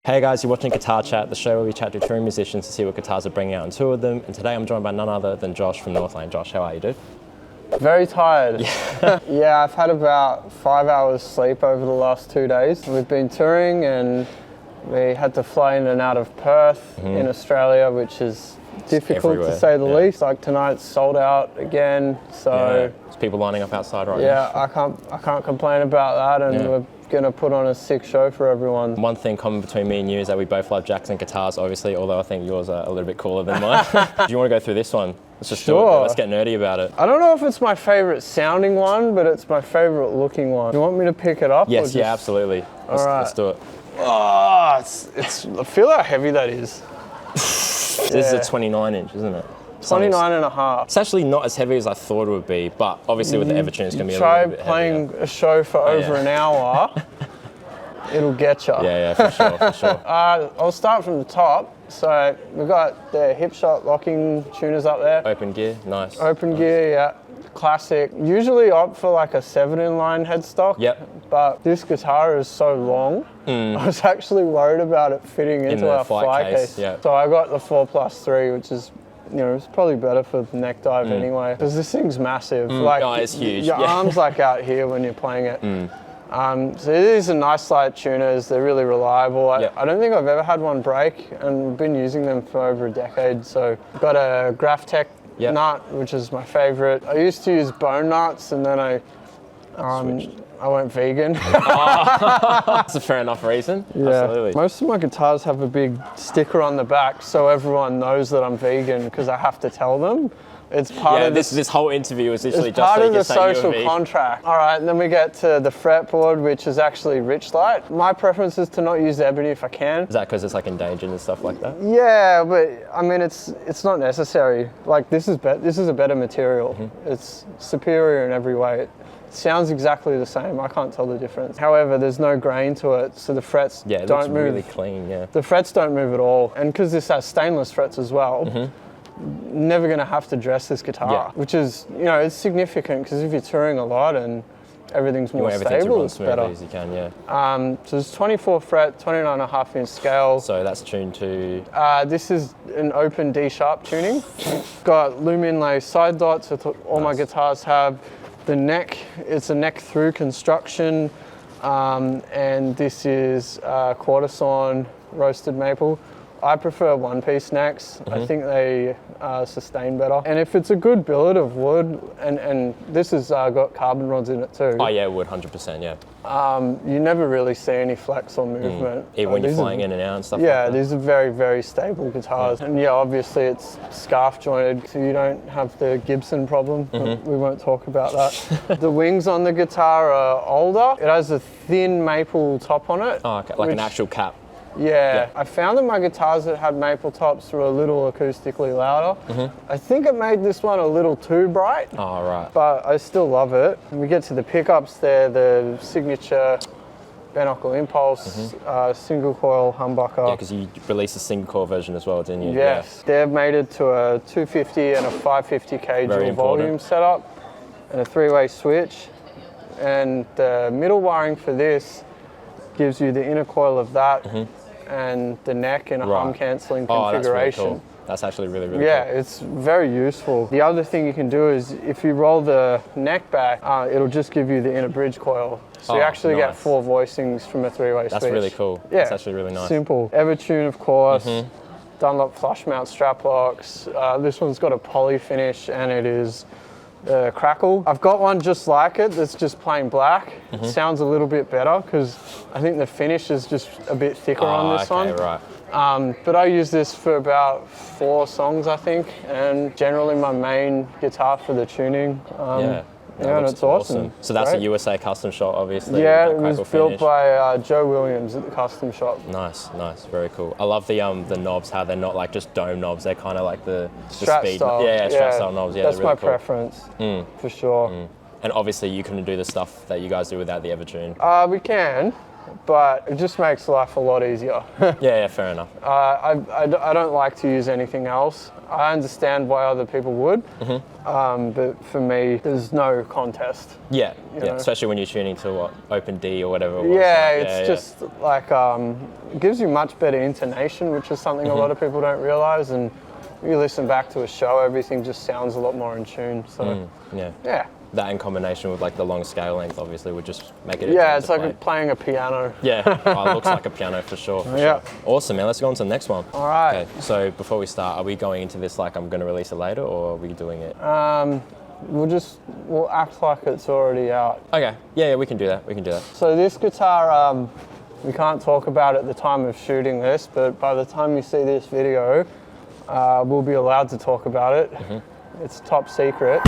Hey guys, you're watching Guitar Chat, the show where we chat to touring musicians to see what guitars are bringing out on tour with them. And today I'm joined by none other than Josh from NORTHLANE. Josh, how are you, dude? Very tired. Yeah, I've had about 5 hours sleep over the last 2 days. We've been touring and we had to fly in and out of Perth in Australia, which is difficult to say the least. Like tonight's sold out again, so there's people lining up outside right now. Yeah, I can't complain about that, and we're gonna put on a sick show for everyone. One thing common between me and you is that we both love Jackson guitars, obviously, although I think yours are a little bit cooler than mine. Do you want to go through this one? Let's just do it. Let's get nerdy about it. I don't know if it's my favorite sounding one, but it's my favorite looking one. You want me to pick it up? Yes, yeah, absolutely. Let's do it. Oh, it's I feel how heavy that is. This is a 29 inch, isn't it? 29 and a half. It's actually not as heavy as I thought it would be, but obviously with the Evertune it's going to be a little bit heavier. Try playing a show for over an hour, it'll get you. Yeah, for sure. I'll start from the top. So we've got the hip shot locking tuners up there. Open gear, nice. Open gear, yeah. Classic. Usually opt for like a 7-in-line headstock. Yep. But this guitar is so long, I was actually worried about it fitting into our fly case. Yeah. So I got the 4+3, which is, you know, it's probably better for the neck dive anyway. Because this thing's massive. Like, it's huge. Your arm's like out here when you're playing it. So these are nice light tuners. They're really reliable. I don't think I've ever had one break, and we've been using them for over a decade. So got a Graphtec nut, which is my favorite. I used to use bone nuts, and then I went vegan. That's a fair enough reason. Yeah. Absolutely. Most of my guitars have a big sticker on the back, so everyone knows that I'm vegan because I have to tell them. It's part of this whole interview is literally just part so of the social contract. All right, and then we get to the fretboard, which is actually Richlight. My preference is to not use ebony if I can. Is that because it's like endangered and stuff like that? Yeah, but I mean it's not necessary. Like this is a better material. It's superior in every way. It sounds exactly the same. I can't tell the difference. However, there's no grain to it, so the frets don't move. Really clean. Yeah. The frets don't move at all, and because this has stainless frets as well. Never going to have to dress this guitar, which is, you know, it's significant because if you're touring a lot and everything's more stable, it's better. As you can, So it's 24 fret, 29.5 inch scale. So that's tuned to? This is an open D sharp tuning. Got loom inlay side dots, that's what all my guitars have. The neck, it's a neck through construction, and this is quarter-sawn roasted maple. I prefer one-piece necks. I think they sustain better. And if it's a good billet of wood, and this has got carbon rods in it too. Oh yeah, wood, 100%, yeah. You never really see any flex or movement. Even when you're flying in and out and stuff like that? Yeah, these are very, very stable guitars. And yeah, obviously it's scarf jointed, so you don't have the Gibson problem. We won't talk about that. The wings on the guitar are older. It has a thin maple top on it. Oh, okay. Like an actual cap. Yeah, I found that my guitars that had maple tops were a little acoustically louder. I think it made this one a little too bright. Oh, right. But I still love it. And we get to the pickups there, the signature bare-knuckle impulse, single coil humbucker. Yeah, because you released a single coil version as well, didn't you? Yes, they've made it to a 250 and a 550k dual volume setup and a 3-way switch. And the middle wiring for this gives you the inner coil of that and the neck in a hum cancelling configuration. That's really cool. That's actually really cool. Yeah, it's very useful. The other thing you can do is if you roll the neck back, it'll just give you the inner bridge coil. So you actually get 4 voicings from a 3-way switch. That's really cool. Yeah, that's actually really nice. Simple. Evertune, of course. Dunlop flush mount strap locks. This one's got a poly finish and it is crackle. I've got one just like it that's just plain black. It sounds a little bit better because I think the finish is just a bit thicker on this one. Right. But I use this for about 4 songs, I think, and generally my main guitar for the tuning. And it's awesome. So that's a USA custom shop, obviously. Yeah, it was built by Joe Williams at the custom shop. Nice, very cool. I love the knobs, how they're not like just dome knobs, they're kind of like the strap speed. Style. Strap style knobs. Yeah, that's really my preference, for sure. And obviously you couldn't do the stuff that you guys do without the Evertune. We can. but it just makes life a lot easier. Yeah, fair enough. I don't like to use anything else. I understand why other people would, but for me, there's no contest. Yeah, You know? especially when you're tuning to what, Open D or whatever it was. Yeah, it's just like, it gives you much better intonation, which is something a lot of people don't realize. And you listen back to a show, everything just sounds a lot more in tune. So, yeah. That in combination with like the long scale length obviously would just make it Yeah, it's like playing a piano. Yeah, it looks like a piano for sure. Yeah. Sure. Awesome, man. Let's go on to the next one. All right. Okay, so before we start, are we going into this like I'm going to release it later, or are we doing it? We'll act like it's already out. Okay, yeah, we can do that. We can do that. So this guitar, we can't talk about at the time of shooting this, but by the time you see this video, we'll be allowed to talk about it. It's top secret.